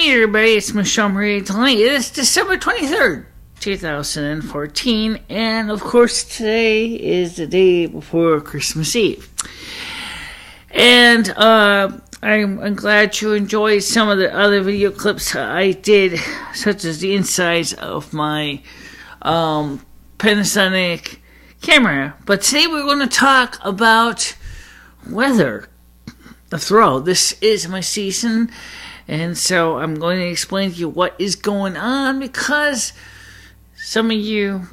meet everybody. It's MicheleMarieDalene. It is December 23rd, 2014, and of course today is the day before Christmas Eve. And I'm glad you enjoyed some of the other video clips I did, such as the insides of my Panasonic camera. But today we're going to talk about weather. After all, this is my season, and so I'm going to explain to you what is going on, because some of you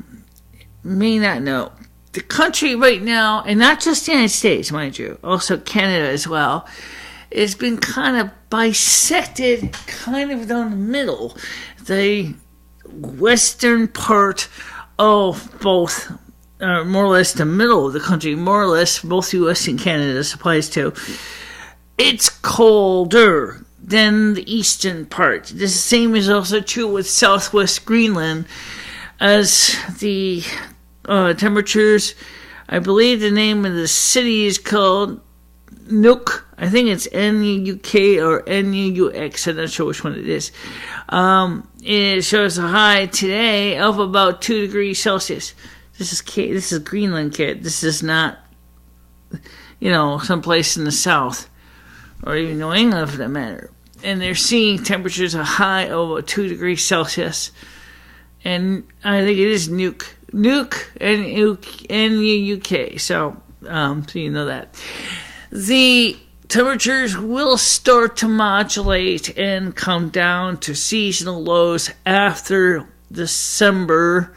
may not know. The country right now, and not just the United States, mind you, also Canada as well, has been kind of bisected kind of down the middle. The western part of both, more or less the middle of the country, more or less both U.S. and Canada applies to, it's colder than the eastern part. The same is also true with southwest Greenland, as the temperatures, I believe the name of the city is called Nuuk. I think it's N-U-K or N-U-X. I'm not sure which one it is. It shows a high today of about 2 degrees Celsius. This is Greenland, kid. This is not, someplace in the south, or even New England for that matter. And they're seeing temperatures a high of about 2 degrees Celsius. And I think it is Nuuk, N-U-K. So you know that. The temperatures will start to modulate and come down to seasonal lows after December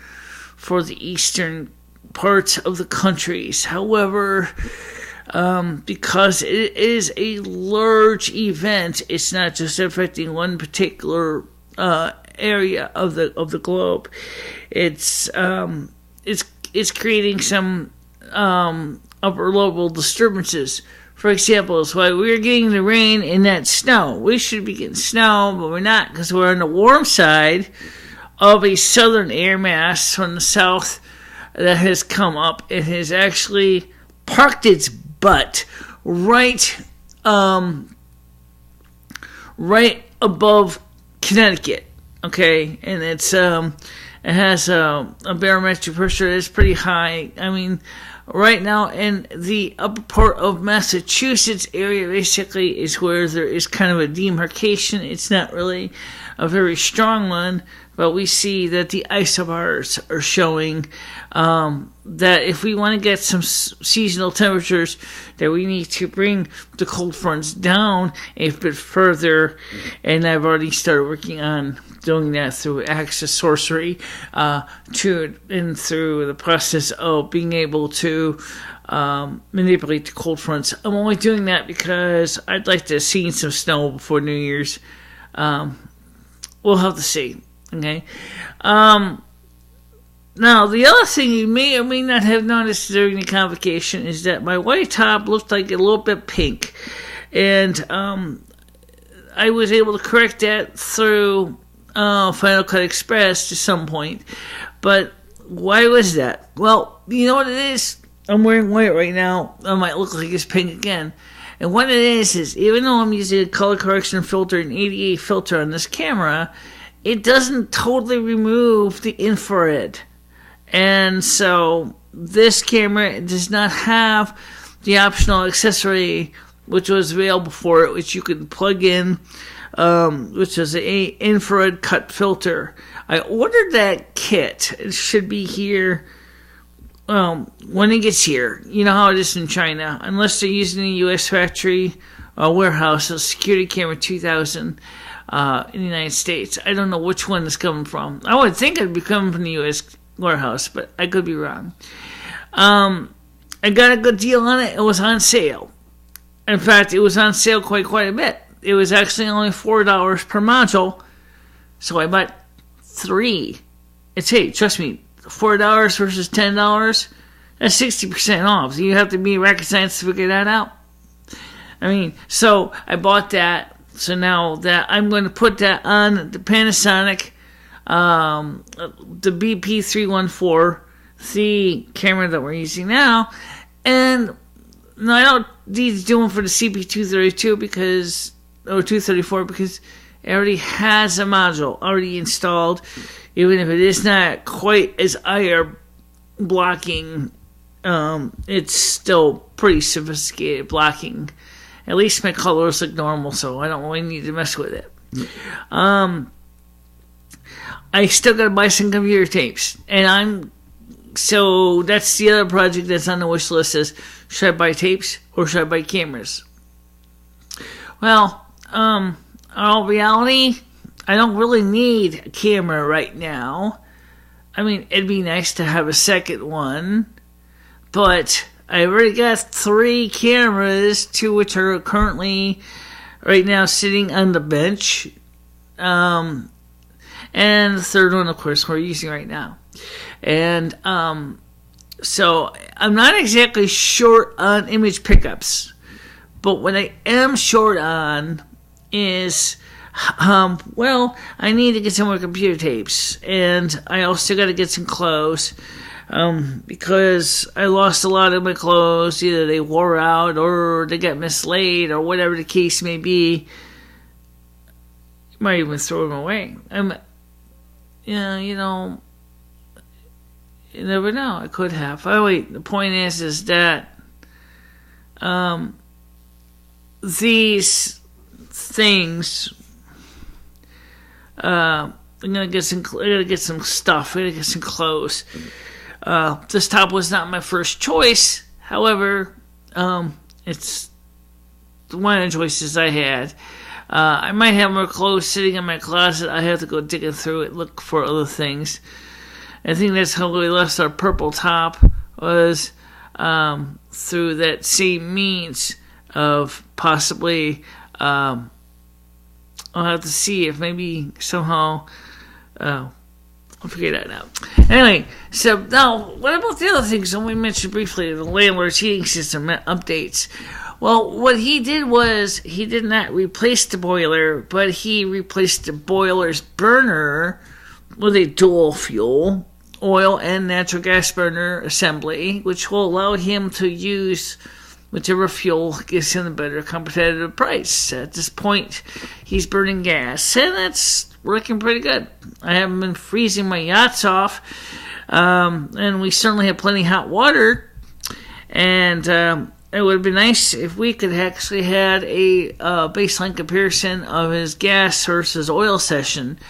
for the eastern parts of the countries. However, because it is a large event, it's not just affecting one particular area of the globe. It's creating some upper level disturbances. For example, it's why we're getting the rain and that snow. We should be getting snow, but we're not, because we're on the warm side of a southern air mass from the south that has come up. It has actually parked its butt right above Connecticut. Okay, and it has a barometric pressure that's pretty high. I mean, right now in the upper part of Massachusetts area, basically, is where there is kind of a demarcation. It's not really a very strong one, but we see that the isobars are showing that if we want to get some seasonal temperatures, that we need to bring the cold fronts down a bit further, and I've already started working on doing that through Axis Sorcery, through the process of being able to manipulate the cold fronts. I'm only doing that because I'd like to see some snow before New Year's. We'll have to see. Okay. Now, the other thing you may or may not have noticed during the convocation is that my white top looked like a little bit pink. And I was able to correct that through Final Cut Express to some point. But why was that? Well, you know what it is? I'm wearing white right now. I might look like it's pink again. And what it is even though I'm using a color correction filter, an 88 filter on this camera, it doesn't totally remove the infrared. And so this camera does not have the optional accessory which was available for it, which you could plug in, which is an infrared cut filter. I ordered that kit. It should be here when it gets here. You know how it is in China. Unless they're using a U.S. factory warehouse, a security camera 2000 in the United States. I don't know which one it's coming from. I would think it'd be coming from the U.S. warehouse, but I could be wrong. I got a good deal on it. It was on sale. In fact, it was on sale quite a bit. It was actually only $4 per module, so I bought 3. Hey, trust me, $4 versus $10, that's 60% off. So you have to be rocket science to figure that out. I mean, so I bought that. So now that I'm going to put that on the Panasonic, the BP314, the camera that we're using now, and now I don't need to do one for the CP232 or 234 because It already has a module already installed, even if it is not quite as IR blocking. It's still pretty sophisticated blocking. At least my colors look normal, so I don't really need to mess with it. I still gotta buy some computer tapes, and so that's the other project that's on the wish list is, should I buy tapes or should I buy cameras? Well, in all reality, I don't really need a camera right now. I mean, it'd be nice to have a second one, but I already got 3 cameras, 2 which are currently right now sitting on the bench, and the third one, of course, we're using right now. And so I'm not exactly short on image pickups, but what I am short on is, I need to get some more computer tapes, and I also got to get some clothes, because I lost a lot of my clothes. Either they wore out or they got mislaid or whatever the case may be. Might even throw them away. You never know. I could have. Oh, wait. The point is that these things, I'm gonna get some stuff. I'm gonna get some clothes. This top was not my first choice. However, it's one of the choices I had. I might have more clothes sitting in my closet. I have to go digging through it, look for other things. I think that's how we left our purple top, was through that same means of possibly, I'll have to see if maybe somehow, I'll figure that out. Anyway, so now, what about the other things that we mentioned briefly, the landlord's heating system updates? Well, what he did was, he did not replace the boiler, but he replaced the boiler's burner with a dual fuel, oil and natural gas burner assembly, which will allow him to use whichever fuel gives him a better competitive price. At this point, he's burning gas, and that's working pretty good. I haven't been freezing my yachts off, and we certainly have plenty of hot water, and it would be nice if we could actually had a baseline comparison of his gas versus oil session.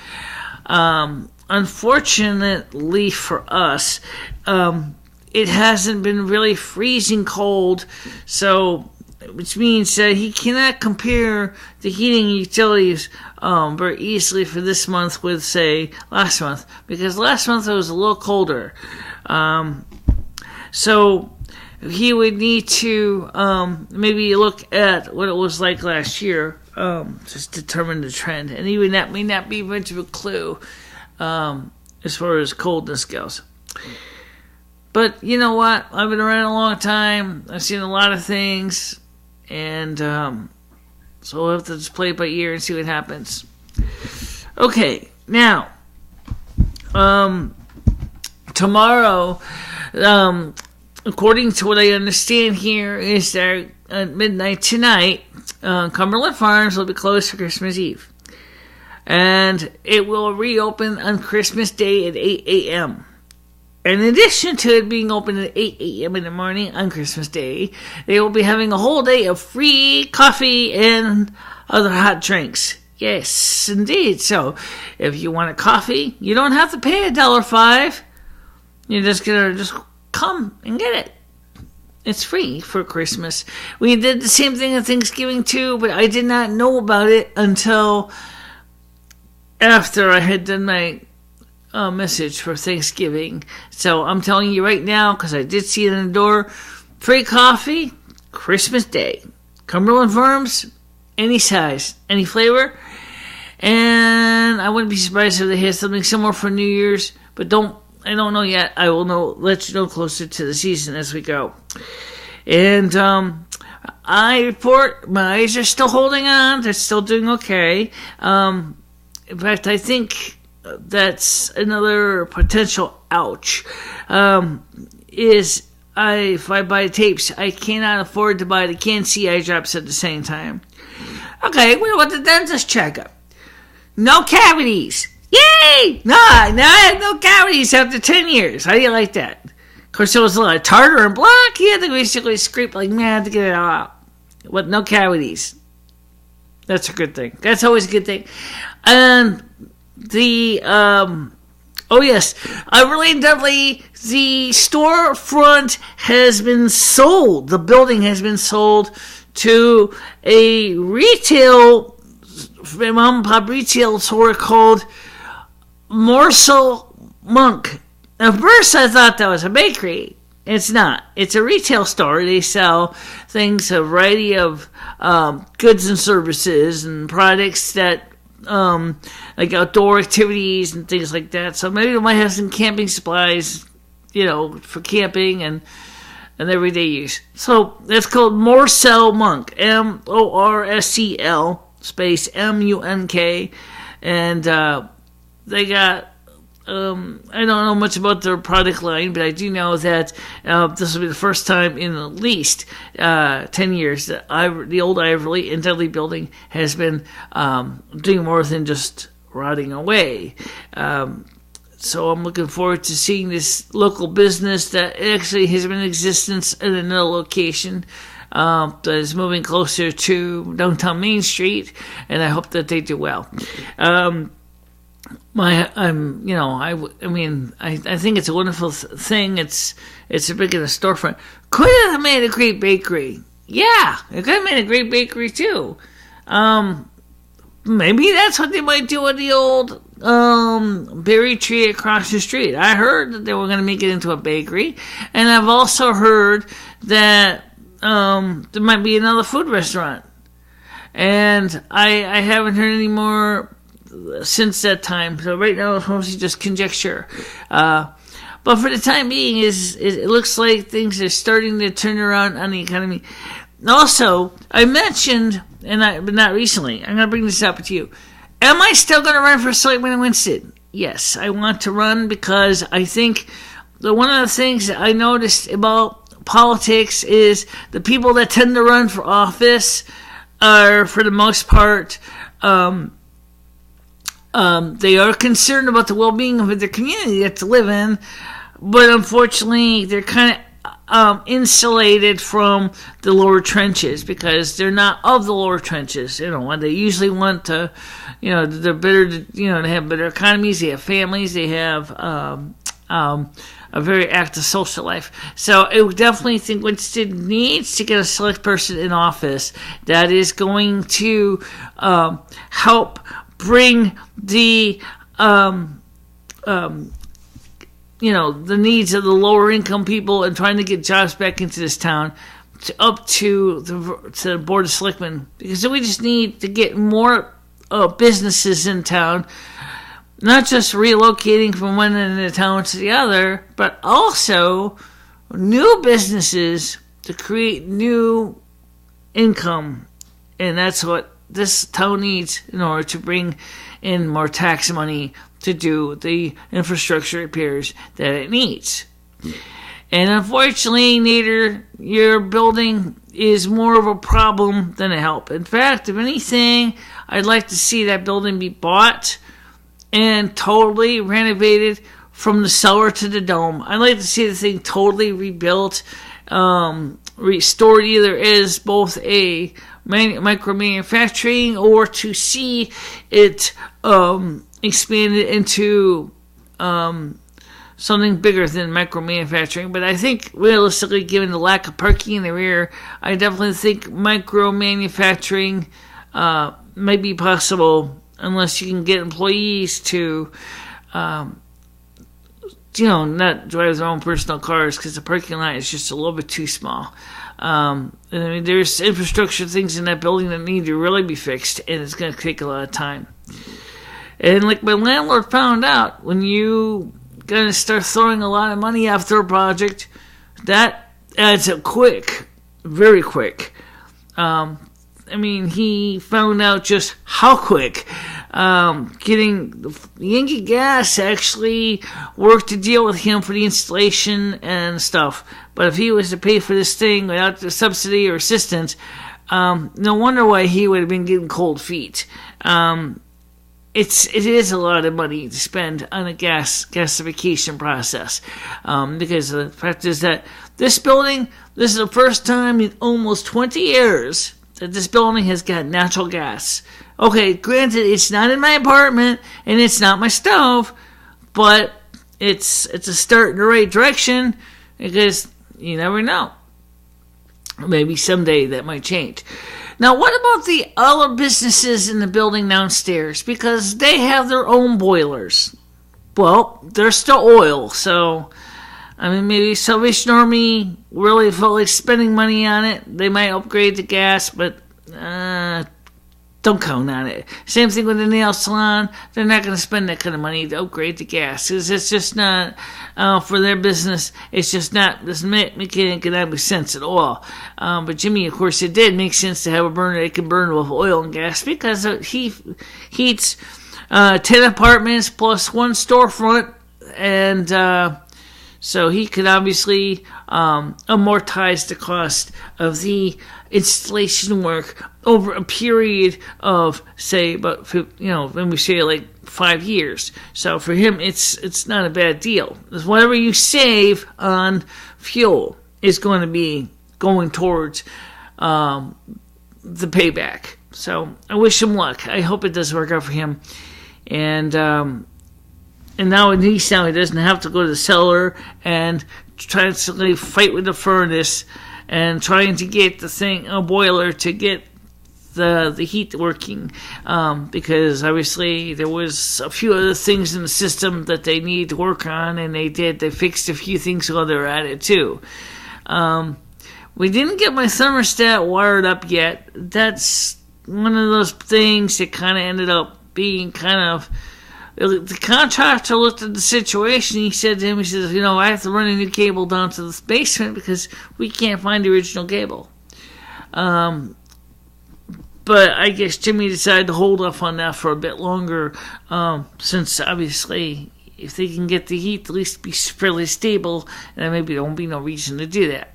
Unfortunately for us, it hasn't been really freezing cold, so which means that he cannot compare the heating utilities very easily for this month with, say, last month, because last month it was a little colder. So he would need to maybe look at what it was like last year, just determine the trend, and even that may not be much of a clue as far as coldness goes. But you know what? I've been around a long time. I've seen a lot of things, and so we'll have to just play it by ear and see what happens. Okay, now tomorrow, according to what I understand here, is that at midnight tonight, Cumberland Farms will be closed for Christmas Eve. And it will reopen on Christmas Day at 8 a.m. In addition to it being open at 8 a.m. in the morning on Christmas Day, they will be having a whole day of free coffee and other hot drinks. Yes, indeed. So, if you want a coffee, you don't have to pay $1.05. You're just gonna come and get it. It's free for Christmas. We did the same thing at Thanksgiving too, but I did not know about it until after I had done my message for Thanksgiving. So I'm telling you right now, because I did see it in the door, free coffee, Christmas Day. Cumberland Farms, any size, any flavor. And I wouldn't be surprised if they had something similar for New Year's, but I don't know yet. I will let you know closer to the season as we go. And I report my eyes are still holding on. They're still doing okay. In fact, I think that's another potential ouch. If I buy tapes, I cannot afford to buy the CanC eye drops at the same time. Okay, what about the dentist checkup? no cavities. Yay! No, I have no cavities after 10 years. How do you like that? Of course, there was a lot of tartar and black. You had to basically scrape like mad to get it all out. But no cavities. That's a good thing. That's always a good thing. And the, oh yes, definitely, the storefront has been sold. The building has been sold to a mom and pop retail store called Morsel Monk. At first, I thought that was a bakery. It's not. It's a retail store. They sell things, a variety of goods and services and products that, like outdoor activities and things like that. So maybe they might have some camping supplies, for camping and everyday use. So that's called Morsel Monk. MORSCL space MUNK. And they got, I don't know much about their product line, but I do know that this will be the first time in at least 10 years that the old Ivory and Dudley building has been doing more than just rotting away. So I'm looking forward to seeing this local business that actually has been in existence in another location that is moving closer to downtown Main Street, and I hope that they do well. I think it's a wonderful thing. It's a big in a storefront. Could have made a great bakery. Yeah, it could have made a great bakery too. Maybe that's what they might do with the old berry tree across the street. I heard that they were going to make it into a bakery, and I've also heard that there might be another food restaurant. And I haven't heard any more since that time, so right now it's mostly just conjecture. But for the time being, it looks like things are starting to turn around on the economy. Also, I mentioned, but not recently, I'm going to bring this up to you. Am I still going to run for Selectman in Winston? Yes, I want to run because I think one of the things that I noticed about politics is the people that tend to run for office are, for the most part, they are concerned about the well-being of their community that they live in, but unfortunately, they're kind of insulated from the lower trenches because they're not of the lower trenches. They usually want to, they're better. They have better economies. They have families. They have a very active social life. So I would definitely think Winston needs to get a select person in office that is going to help bring the the needs of the lower income people and trying to get jobs back into this town up to the Board of Selectmen, because we just need to get more businesses in town, not just relocating from one end of the town to the other, but also new businesses to create new income. And that's what this town needs in order to bring in more tax money to do the infrastructure repairs that it needs. And unfortunately, Nader, your building is more of a problem than a help. In fact, if anything, I'd like to see that building be bought and totally renovated from the cellar to the dome. I'd like to see the thing totally rebuilt, restored either as both a micro manufacturing or to see it expanded into something bigger than micro manufacturing. But I think realistically, given the lack of parking in the rear, I definitely think micro manufacturing may be possible unless you can get employees to not drive their own personal cars, because the parking lot is just a little bit too small. There's infrastructure things in that building that need to really be fixed, and it's going to take a lot of time. And like my landlord found out, when you going to start throwing a lot of money after a project, that adds up quick, very quick. He found out just how quick. Getting Yankee Gas actually worked to deal with him for the installation and stuff. But if he was to pay for this thing without the subsidy or assistance, no wonder why he would have been getting cold feet. it is a lot of money to spend on a gasification process, because the fact is that this is the first time in almost 20 years that this building has got natural gas. Okay, granted, it's not in my apartment and it's not my stove, but it's a start in the right direction, because you never know. Maybe someday that might change. Now, what about the other businesses in the building downstairs? Because they have their own boilers. Well, they're still oil, so I mean, maybe Salvation Army really felt like spending money on it. They might upgrade the gas, but don't count on it. Same thing with the nail salon. They're not going to spend that kind of money to upgrade the gas, because it's just not, for their business, it's just not, doesn't make economic sense at all. But Jimmy, of course, it did make sense to have a burner that can burn with oil and gas, because he heats 10 apartments plus one storefront, and so he could obviously amortize the cost of the installation work over a period of, say, about, when we say like 5 years. So for him, it's not a bad deal. Whatever you save on fuel is going to be going towards the payback. So I wish him luck. I hope it does work out for him. And now at least he doesn't have to go to the cellar and try to fight with the furnace and trying to get a boiler to get the heat working, because obviously there was a few other things in the system that they need to work on, and they fixed a few things while they were at it too. We didn't get my thermostat wired up yet. That's one of those things that kind of ended up being the contractor looked at the situation. He said to him, he says, I have to run a new cable down to the basement because we can't find the original cable. But I guess Jimmy decided to hold off on that for a bit longer, since obviously if they can get the heat to at least be fairly stable, then maybe there won't be no reason to do that.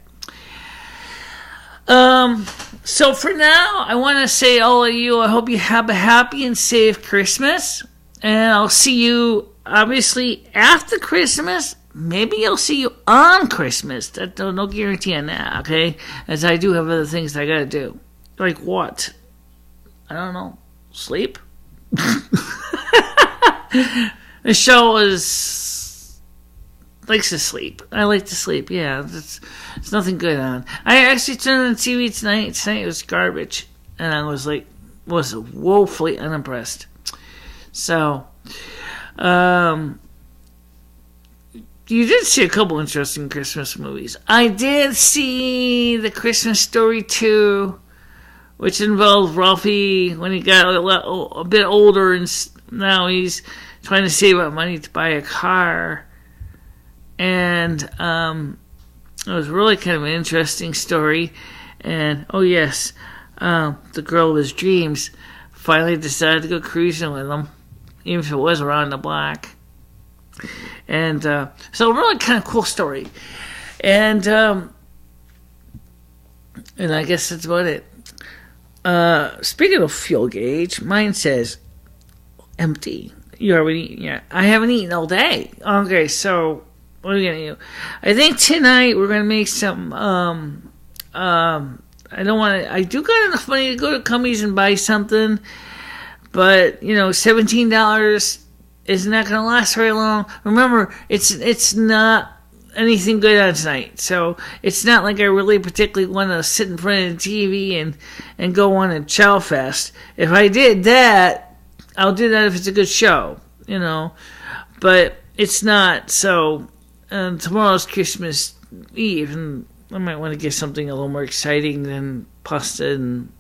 So for now, I want to say all of you, I hope you have a happy and safe Christmas. And I'll see you, obviously, after Christmas. Maybe I'll see you on Christmas. No guarantee on that, okay? As I do have other things I gotta do. Like what? I don't know. Sleep? The show likes to sleep. I like to sleep, yeah. There's nothing good on. I actually turned on the TV tonight. Tonight was garbage. And I was woefully unimpressed. So, you did see a couple interesting Christmas movies. I did see The Christmas Story 2, which involved Ralphie when he got a bit older, and now he's trying to save up money to buy a car. And it was really kind of an interesting story. And, oh yes, the girl of his dreams finally decided to go cruising with him, even if it was around the block. And so really kind of cool story. And I guess that's about it. Speaking of fuel gauge, mine says empty. You already eaten yet? I haven't eaten all day. Okay, so what are we gonna do? I think tonight we're gonna make some I do got enough money to go to Cummies and buy something, but $17 is not going to last very long. Remember, it's not anything good on tonight, so it's not like I really particularly want to sit in front of the TV and go on a chow fest. If I did that, I'll do that if it's a good show, but it's not. So tomorrow's Christmas Eve, and I might want to get something a little more exciting than pasta and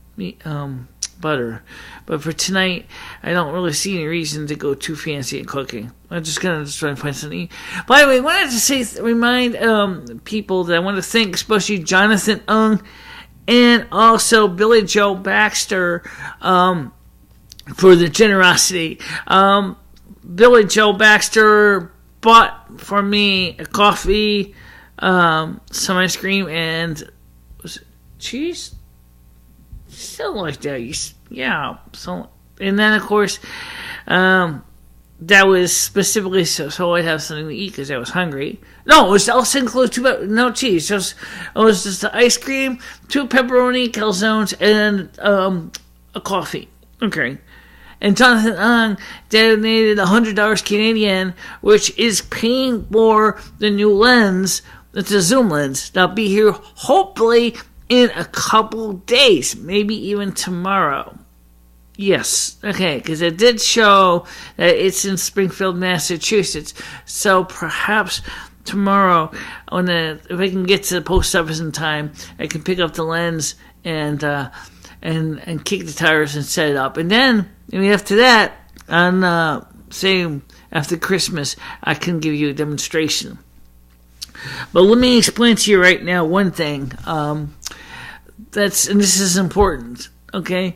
butter. But for tonight, I don't really see any reason to go too fancy in cooking. I'm just going to try and find something to eat. By the way, I wanted to remind people that I want to thank especially Jonathan Ung and also Billy Joe Baxter for the generosity. Billy Joe Baxter bought for me a coffee, some ice cream, and was it cheese? Something like that. Yeah. So, and then of course, That was specifically so I'd have something to eat because I was hungry. No, it was also included no cheese. It was just the ice cream, 2 pepperoni calzones, and a coffee. Okay. And Jonathan Ong donated $100 Canadian, which is paying for the new lens. It's a zoom lens. That'll be here hopefully in a couple days, maybe even tomorrow. Yes, okay, because it did show that it's in Springfield, Massachusetts. So perhaps tomorrow, if I can get to the post office in time, I can pick up the lens and kick the tires and set it up. And then, after that, say after Christmas, I can give you a demonstration. But let me explain to you right now one thing. And this is important, okay?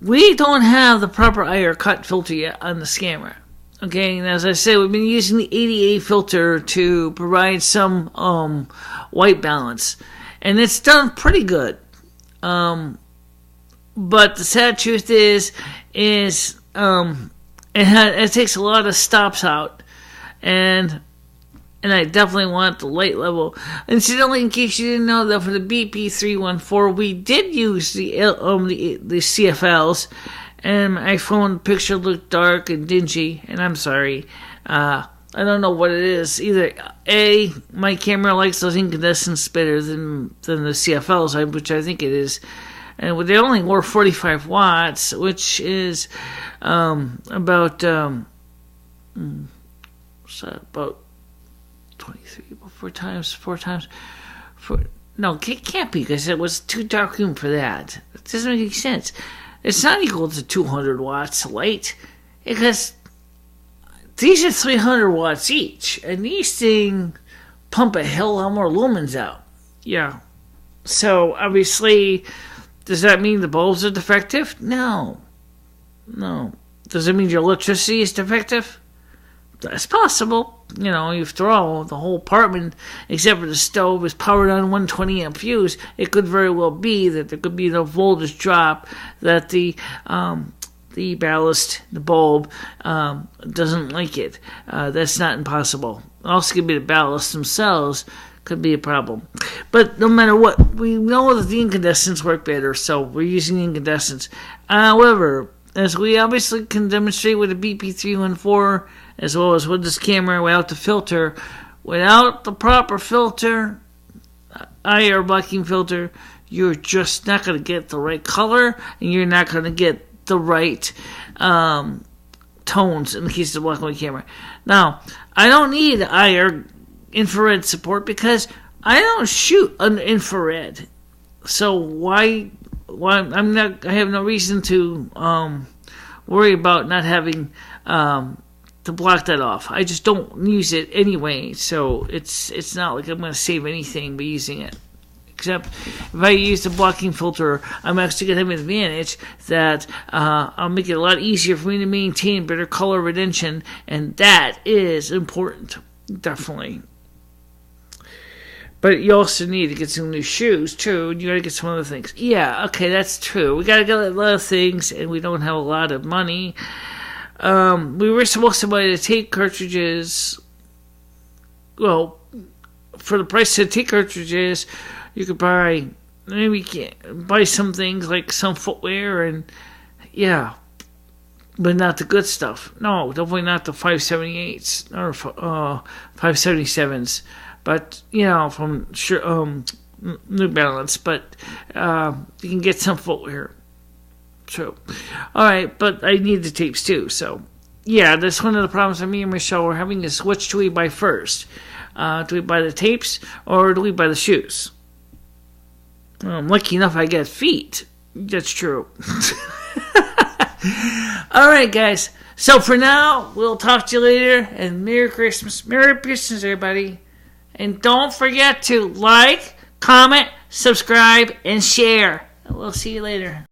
We don't have the proper IR cut filter yet on this camera. Okay, and as I said, we've been using the 88 filter to provide some white balance. And it's done pretty good. But the sad truth is it takes a lot of stops out. And I definitely want the light level. Incidentally, in case you didn't know, that for the BP314, we did use the CFLs, and my phone picture looked dark and dingy, and I'm sorry. I don't know what it is. Either A, my camera likes those incandescents better than the CFLs, which I think it is. And they only were 45 watts, which is about 23, no, it can't be because it was too dark room for that. It doesn't make any sense. It's not equal to 200 watts light because these are 300 watts each, and these things pump a hell lot more lumens out. Yeah. So obviously, does that mean the bulbs are defective? No. Does it mean your electricity is defective? That's possible. After all, the whole apartment, except for the stove, is powered on 120 amp fuse. It could very well be that there could be no voltage drop, that the ballast, the bulb, doesn't like it. That's not impossible. Also could be the ballast themselves could be a problem. But no matter what, we know that the incandescents work better, so we're using the incandescents. However, as we obviously can demonstrate with the BP314, as well as with this camera without the filter, without the proper filter, IR blocking filter, you're just not going to get the right color, and you're not going to get the right tones in the case of the black and white camera. Now, I don't need IR infrared support because I don't shoot under infrared. So why I have no reason to worry about not having to block that off. I just don't use it anyway, so it's not like I'm going to save anything by using it. Except if I use the blocking filter, I'm actually going to have an advantage that I'll make it a lot easier for me to maintain better color retention, and that is important, definitely. But you also need to get some new shoes, too, and you got to get some other things. Yeah, okay, that's true. We got to get a lot of things, and we don't have a lot of money. We were supposed to buy the tape cartridges. Well, for the price of the tape cartridges, you could buy some things like some footwear and but not the good stuff. No, definitely not the 578s or 577s. But from New Balance. But you can get some footwear. True. All right, but I need the tapes too. So, that's one of the problems that me and Michelle were having is which do we buy first? Do we buy the tapes or do we buy the shoes? Well, I'm lucky enough I get feet. That's true. All right, guys. So for now, we'll talk to you later, and Merry Christmas. Merry Christmas, everybody. And don't forget to like, comment, subscribe, and share. We'll see you later.